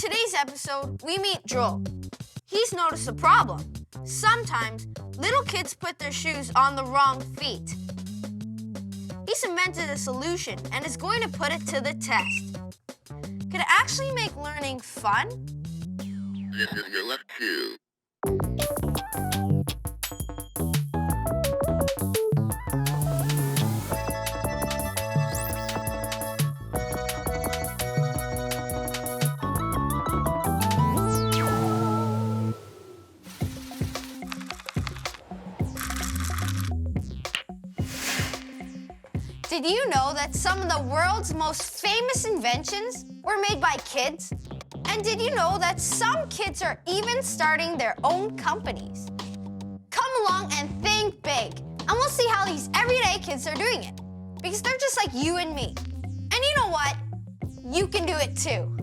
today's episode, we meet Joel. He's noticed a problem. Sometimes, little kids put their shoes on the wrong feet. He's invented a solution and is going to put it to the test. Could it actually make learning fun? This is your left shoe. Did you know that some of the world's most famous inventions were made by kids? And did you know that some kids are even starting their own companies? Come along and think big, and we'll see how these everyday kids are doing it. Because they're just like you and me. And you know what? You can do it too.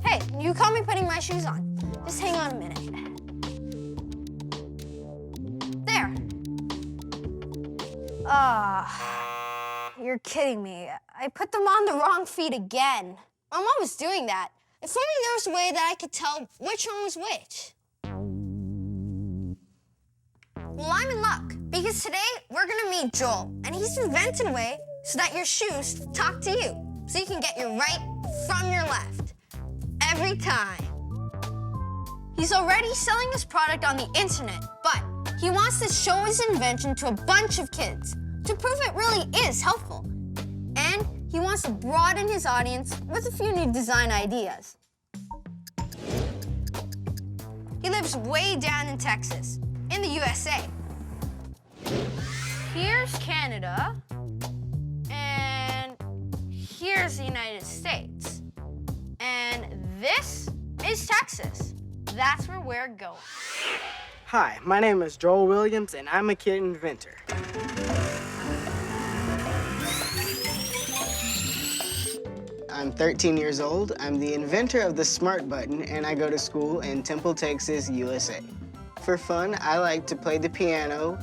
Hey, you caught me putting my shoes on. Just hang on a minute. There. You're kidding me. I put them on the wrong feet again. My mom was doing that. If only there was a way that I could tell which one was which. Well, I'm in luck, because today we're gonna meet Joel, and he's invented a way so that your shoes talk to you, so you can get your right from your left, every time. He's already selling his product on the internet, but he wants to show his invention to a bunch of kids to prove it really is helpful. And he wants to broaden his audience with a few new design ideas. He lives way down in Texas, in the USA. Here's Canada, and here's the United States. And this is Texas. That's where we're going. Hi, my name is Joel Williams, and I'm a kid inventor. I'm 13 years old. I'm the inventor of the smart button, and I go to school in Temple, Texas, USA. For fun, I like to play the piano,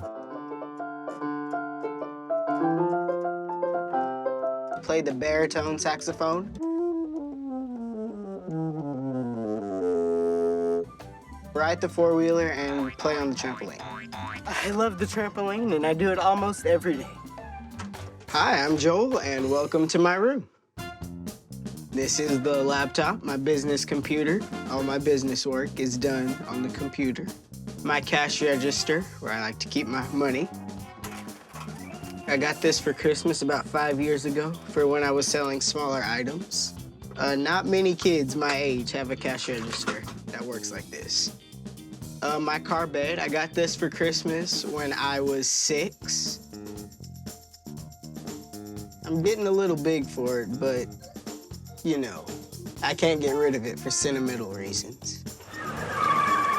play the baritone saxophone, ride the four-wheeler, and play on the trampoline. I love the trampoline, and I do it almost every day. Hi, I'm Joel, and welcome to my room. This is the laptop, my business computer. All my business work is done on the computer. My cash register, where I like to keep my money. I got this for Christmas about 5 years ago for when I was selling smaller items. Not many kids my age have a cash register that works like this. My car bed, I got this for Christmas when I was 6. I'm getting a little big for it, but you know, I can't get rid of it for sentimental reasons.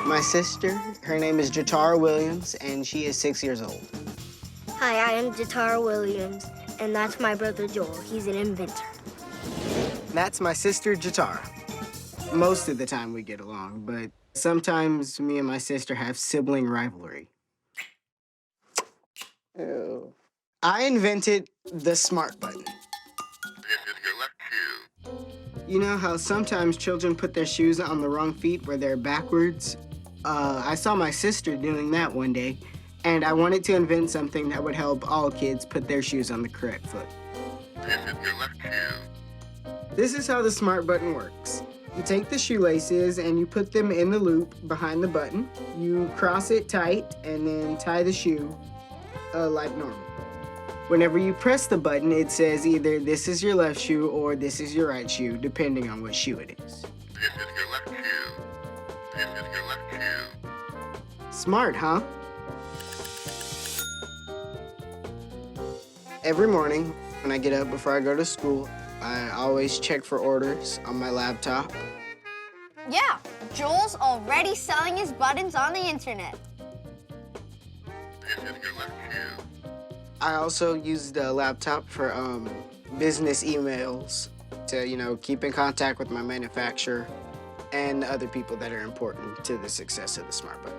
My sister, her name is Jatara Williams, and she is 6 years old. Hi, I am Jatara Williams, and that's my brother Joel. He's an inventor. That's my sister, Jatara. Most of the time we get along, but sometimes me and my sister have sibling rivalry. Ew. I invented the smart button. This is your left shoe. You know how sometimes children put their shoes on the wrong feet where they're backwards? I saw my sister doing that one day, and I wanted to invent something that would help all kids put their shoes on the correct foot. This is your left shoe. This is how the smart button works. You take the shoelaces and you put them in the loop behind the button. You cross it tight and then tie the shoe like normal. Whenever you press the button, it says either this is your left shoe or this is your right shoe, depending on what shoe it is. This is your left shoe. This is your left shoe. Smart, huh? Every morning when I get up before I go to school, I always check for orders on my laptop. Yeah, Joel's already selling his buttons on the internet. This is your left shoe. I also use the laptop for business emails to, you know, keep in contact with my manufacturer and the other people that are important to the success of the smart button.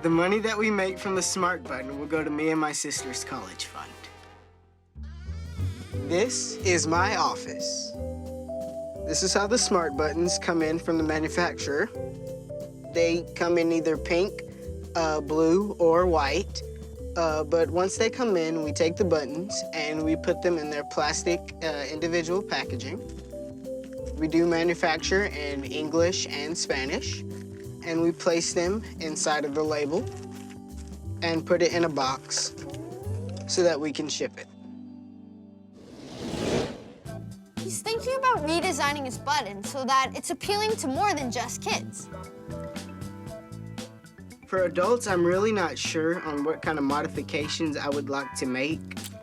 The money that we make from the smart button will go to me and my sister's college fund. This is my office. This is how the smart buttons come in from the manufacturer. They come in either pink, blue, or white. But once they come in, we take the buttons and we put them in their plastic individual packaging. We do manufacture in English and Spanish, and we place them inside of the label and put it in a box so that we can ship it. He's thinking about redesigning his button so that it's appealing to more than just kids. For adults, I'm really not sure on what kind of modifications I would like to make.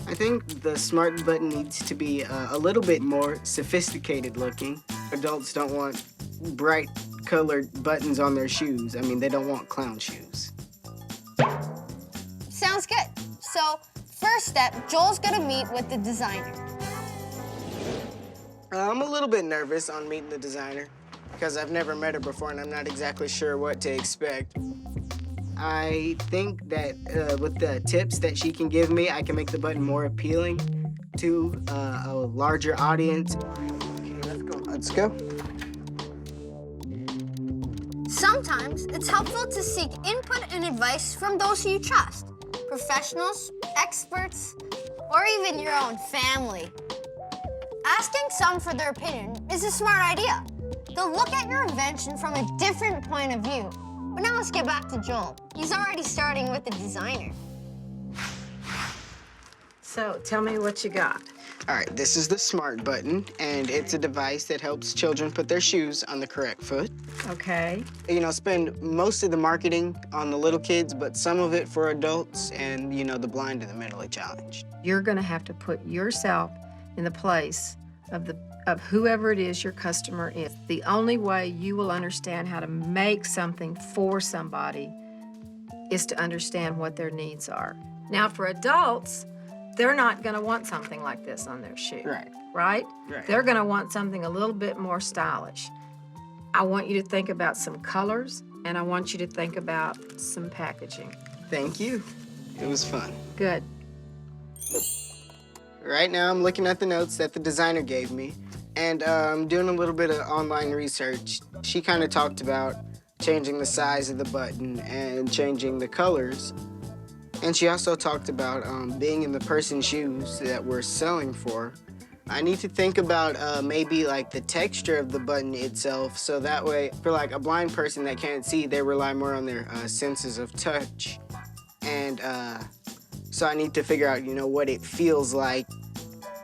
I think the smart button needs to be a little bit more sophisticated looking. Adults don't want bright colored buttons on their shoes. I mean, they don't want clown shoes. Sounds good. So, first step, Joel's gonna meet with the designer. I'm a little bit nervous on meeting the designer because I've never met her before and I'm not exactly sure what to expect. I think that with the tips that she can give me, I can make the button more appealing to a larger audience. Okay, let's go. Let's go. Sometimes it's helpful to seek input and advice from those who you trust, professionals, experts, or even your own family. Asking some for their opinion is a smart idea. They'll look at your invention from a different point of view. But now let's get back to Joel. He's already starting with the designer. So tell me what you got. All right, this is the smart button, and it's a device that helps children put their shoes on the correct foot. Okay. You know, spend most of the marketing on the little kids, but some of it for adults and, you know, the blind and the mentally challenged. You're going to have to put yourself in the place of whoever it is your customer is. The only way you will understand how to make something for somebody is to understand what their needs are. Now, for adults, they're not going to want something like this on their shoe. Right. Right? Right. They're going to want something a little bit more stylish. I want you to think about some colors, and I want you to think about some packaging. Thank you. It was fun. Good. Right now, I'm looking at the notes that the designer gave me, and I'm doing a little bit of online research. She kind of talked about changing the size of the button and changing the colors. And she also talked about being in the person's shoes that we're selling for. I need to think about maybe like the texture of the button itself, so that way, for like a blind person that can't see, they rely more on their senses of touch. And so I need to figure out, you know, what it feels like.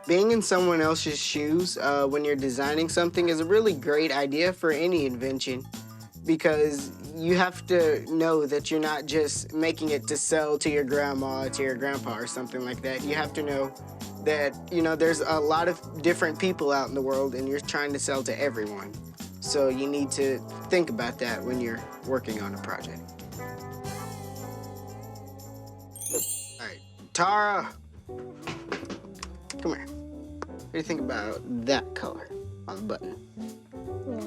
Being in someone else's shoes when you're designing something is a really great idea for any invention, because you have to know that you're not just making it to sell to your grandma, to your grandpa, or something like that. You have to know that, you know, there's a lot of different people out in the world and you're trying to sell to everyone. So you need to think about that when you're working on a project. All right, Tara, come here. What do you think about that color on the button? Yeah.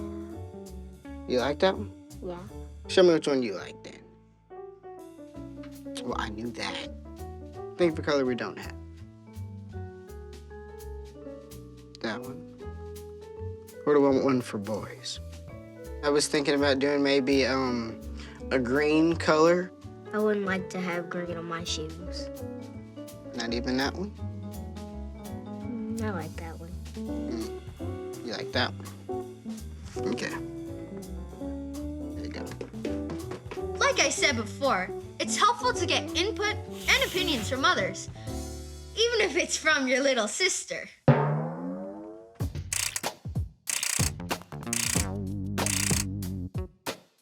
You like that one? Yeah. Show me which one you like then. Well, I knew that. Think of a color we don't have. That one. What do I want one for boys? I was thinking about doing maybe a green color. I wouldn't like to have green on my shoes. Not even that one? I like that one. You like that one? Okay. There you go. Like I said before, it's helpful to get input and opinions from others, even if it's from your little sister.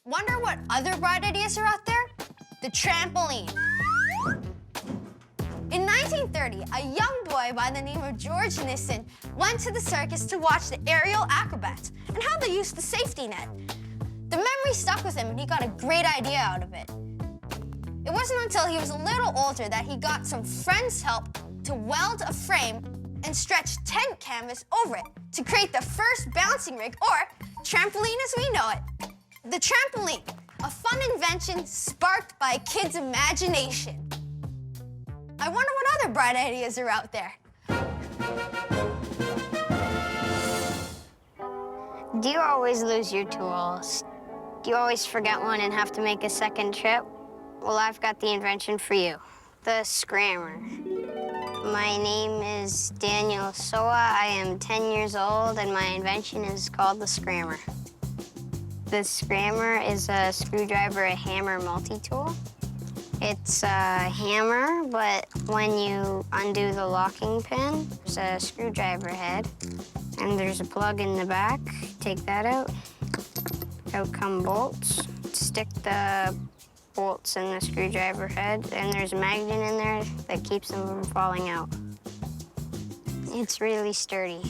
Wonder what other bright ideas are out there? The trampoline. In 1930, a young boy by the name of George Nissen went to the circus to watch the aerial acrobats and how they used the safety net. The memory stuck with him and he got a great idea out of it. It wasn't until he was a little older that he got some friends' help to weld a frame and stretch tent canvas over it to create the first bouncing rig, or trampoline as we know it. The trampoline, a fun invention sparked by a kid's imagination. I wonder what other bright ideas are out there. Do you always lose your tools? Do you always forget one and have to make a second trip? Well, I've got the invention for you, the scrammer. My name is Daniel Soa. I am 10 years old, and my invention is called the scrammer. The scrammer is a screwdriver, a hammer multi-tool. It's a hammer, but when you undo the locking pin, there's a screwdriver head, and there's a plug in the back. Take that out. Out come bolts. Stick the bolts in the screwdriver head, and there's a magnet in there that keeps them from falling out. It's really sturdy.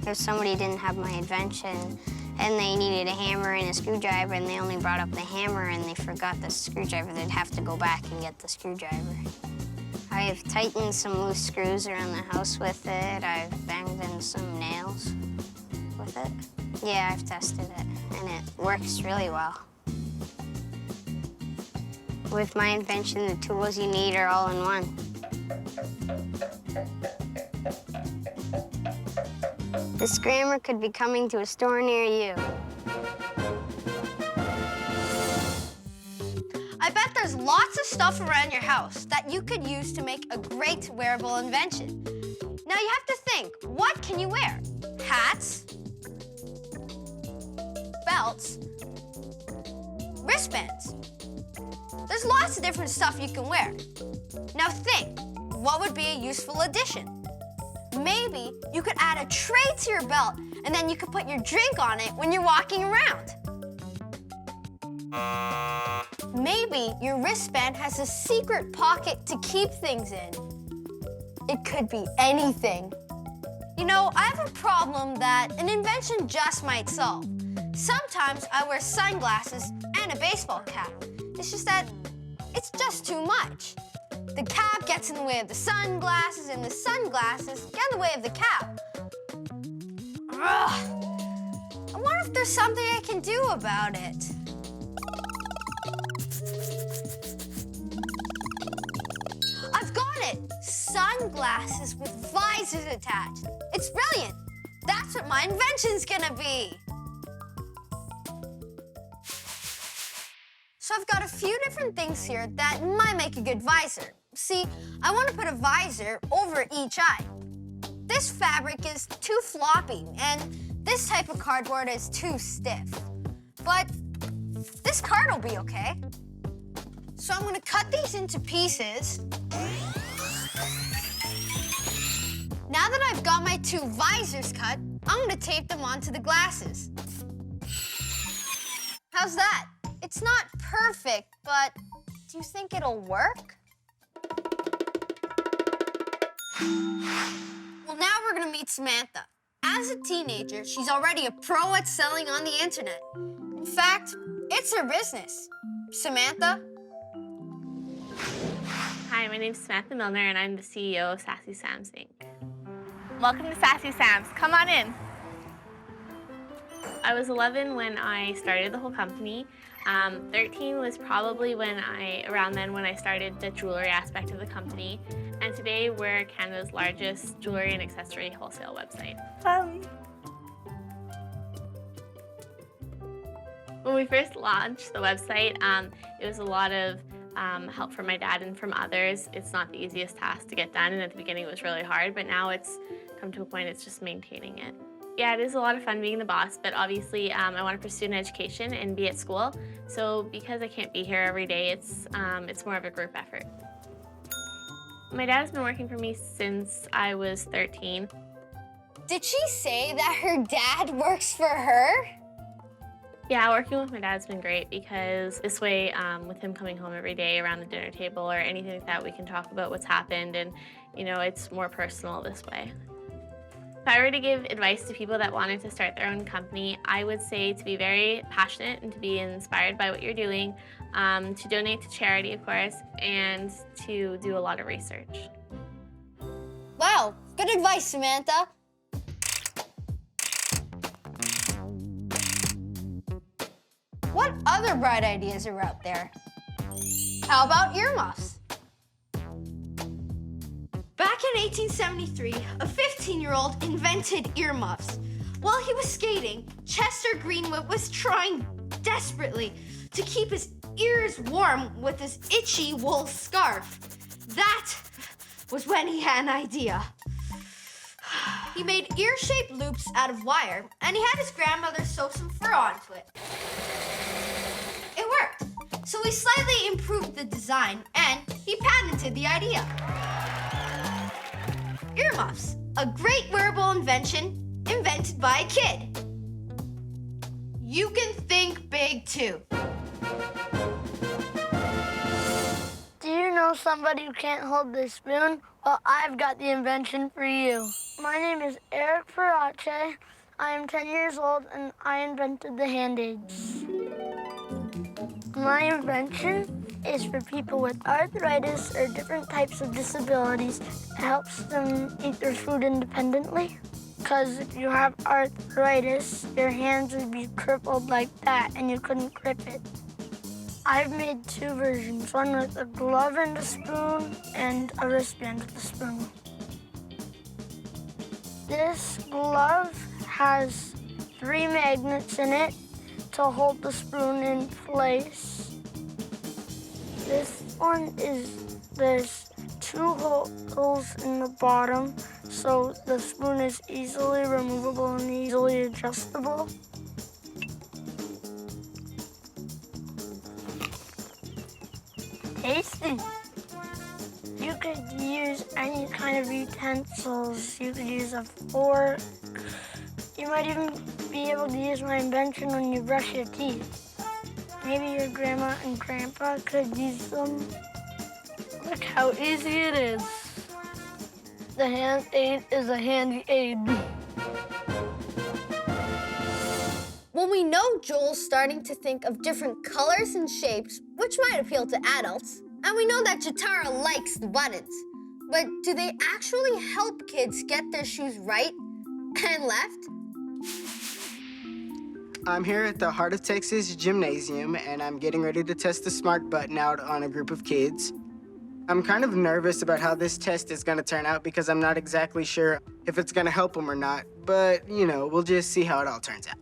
If somebody didn't have my invention, and they needed a hammer and a screwdriver, and they only brought up the hammer and they forgot the screwdriver, they'd have to go back and get the screwdriver. I've tightened some loose screws around the house with it. I've banged in some nails with it. Yeah, I've tested it, and it works really well. With my invention, the tools you need are all in one. The scrammer could be coming to a store near you. I bet there's lots of stuff around your house that you could use to make a great wearable invention. Now you have to think, what can you wear? Hats, belts, wristbands. There's lots of different stuff you can wear. Now think, what would be a useful addition? Maybe you could add a tray to your belt, and then you could put your drink on it when you're walking around. Maybe your wristband has a secret pocket to keep things in. It could be anything. You know, I have a problem that an invention just might solve. Sometimes I wear sunglasses and a baseball cap. It's just that it's just too much. The cap gets in the way of the sunglasses, and the sunglasses get in the way of the cap. Ugh. I wonder if there's something I can do about it. I've got it! Sunglasses with visors attached. It's brilliant. That's what my invention's gonna be. So I've got a few different things here that might make a good visor. See, I want to put a visor over each eye. This fabric is too floppy, and this type of cardboard is too stiff. But this card will be okay. So I'm going to cut these into pieces. Now that I've got my two visors cut, I'm going to tape them onto the glasses. How's that? It's not perfect, but do you think it'll work? Well, now we're gonna meet Samantha. As a teenager, she's already a pro at selling on the internet. In fact, it's her business. Samantha? Hi, my name's Samantha Milner, and I'm the CEO of Sassy Sam's Inc. Welcome to Sassy Sam's. Come on in. I was 11 when I started the whole company. 13 was probably around then when I started the jewelry aspect of the company. And today we're Canada's largest jewelry and accessory wholesale website. When we first launched the website, it was a lot of help from my dad and from others. It's not the easiest task to get done, and at the beginning it was really hard, but now it's come to a point it's just maintaining it. Yeah, it is a lot of fun being the boss, but obviously I want to pursue an education and be at school. So because I can't be here every day, it's more of a group effort. My dad has been working for me since I was 13. Did she say that her dad works for her? Yeah, working with my dad's been great because this way, with him coming home every day around the dinner table or anything like that, we can talk about what's happened, and it's more personal this way. If I were to give advice to people that wanted to start their own company, I would say to be very passionate and to be inspired by what you're doing, to donate to charity, of course, and to do a lot of research. Wow, good advice, Samantha. What other bright ideas are out there? How about earmuffs? Back in 1873, a 15-year-old invented earmuffs. While he was skating, Chester Greenwood was trying desperately to keep his ears warm with his itchy wool scarf. That was when he had an idea. He made ear-shaped loops out of wire, and he had his grandmother sew some fur onto it. It worked, so he slightly improved the design, and he patented the idea. Earmuffs, a great wearable invention invented by a kid. You can think big too. Do you know somebody who can't hold the spoon? Well, I've got the invention for you. My name is Eric Farace. I am 10 years old and I invented the hand aids. My invention is for people with arthritis or different types of disabilities. It helps them eat their food independently. Because if you have arthritis, your hands would be crippled like that and you couldn't grip it. I've made 2 versions, one with a glove and a spoon and a wristband with a spoon. This glove has 3 magnets in it to hold the spoon in place. This one there's 2 holes in the bottom, so the spoon is easily removable and easily adjustable. Tasty. You could use any kind of utensils. You could use a fork. You might even be able to use my invention when you brush your teeth. Maybe your grandma and grandpa could use them. Look how easy it is. The hand aid is a handy aid. Well, we know Joel's starting to think of different colors and shapes, which might appeal to adults. And we know that Jatara likes the buttons. But do they actually help kids get their shoes right and left? I'm here at the Heart of Texas Gymnasium, and I'm getting ready to test the smart button out on a group of kids. I'm kind of nervous about how this test is going to turn out because I'm not exactly sure if it's going to help them or not. But, you know, we'll just see how it all turns out.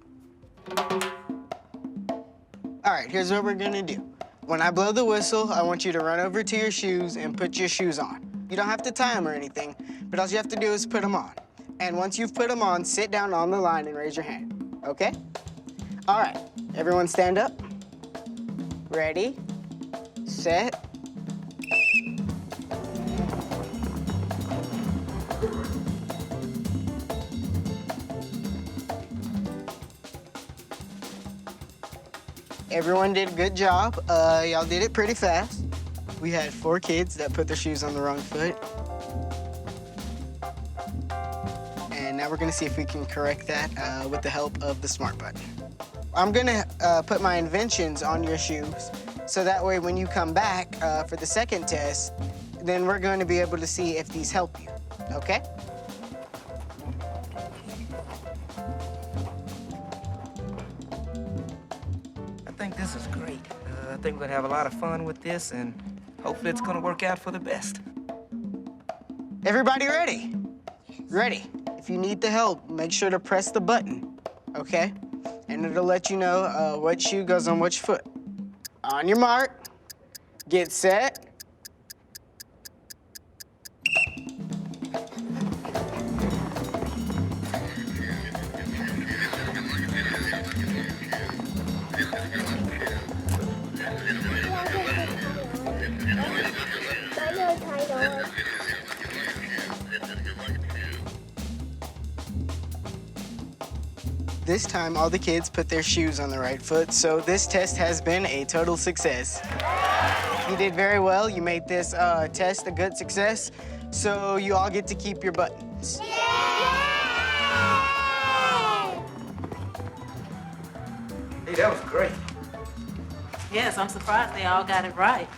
All right, here's what we're going to do. When I blow the whistle, I want you to run over to your shoes and put your shoes on. You don't have to tie them or anything, but all you have to do is put them on. And once you've put them on, sit down on the line and raise your hand, okay? All right, everyone stand up. Ready, set. Everyone did a good job. Y'all did it pretty fast. We had 4 kids that put their shoes on the wrong foot. And now we're gonna see if we can correct that with the help of the smart button. I'm gonna put my inventions on your shoes, so that way when you come back for the second test, then we're going to be able to see if these help you, okay? I think this is great. I think we're gonna have a lot of fun with this, and hopefully it's gonna work out for the best. Everybody ready? Ready. If you need the help, make sure to press the button, okay? And it'll let you know what shoe goes on which foot. On your mark, get set. This time, all the kids put their shoes on the right foot, so this test has been a total success. You did very well. You made this test a good success, so you all get to keep your buttons. Hey, that was great. Yes, I'm surprised they all got it right.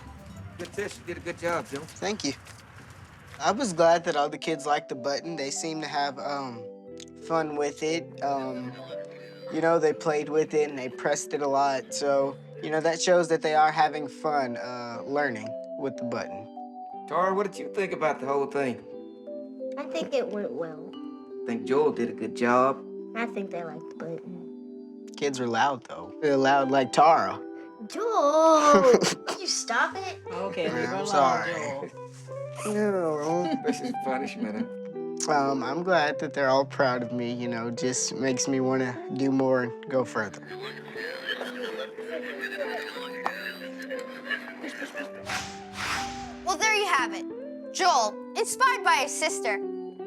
Good test. You did a good job, Joe. Thank you. I was glad that all the kids liked the button. They seemed to have fun with it. You know, they played with it and they pressed it a lot. So, you know, that shows that they are having fun learning with the button. Tara, what did you think about the whole thing? I think it went well. I think Joel did a good job. I think they like the button. Kids are loud, though. They're loud like Tara. Joel, will you stop it? Okay, leave her I'm alone, sorry. Joel. No. This is punishment, huh? I'm glad that they're all proud of me, you know, just makes me want to do more and go further. Well, there you have it. Joel, inspired by his sister,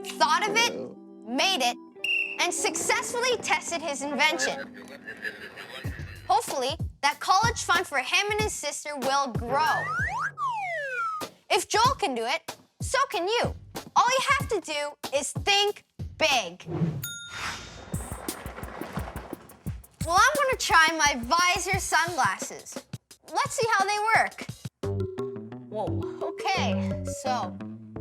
thought of it, made it, and successfully tested his invention. Hopefully, that college fund for him and his sister will grow. If Joel can do it, so can you. All you have to do is think big. Well, I'm gonna try my visor sunglasses. Let's see how they work. Whoa, okay, so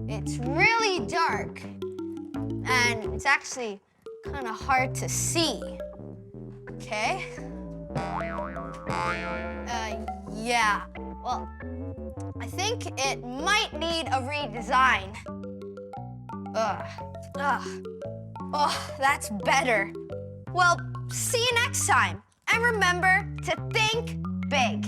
it's really dark, and it's actually kind of hard to see. Okay? Yeah, well, I think it might need a redesign. Oh, that's better. Well, see you next time, and remember to think big.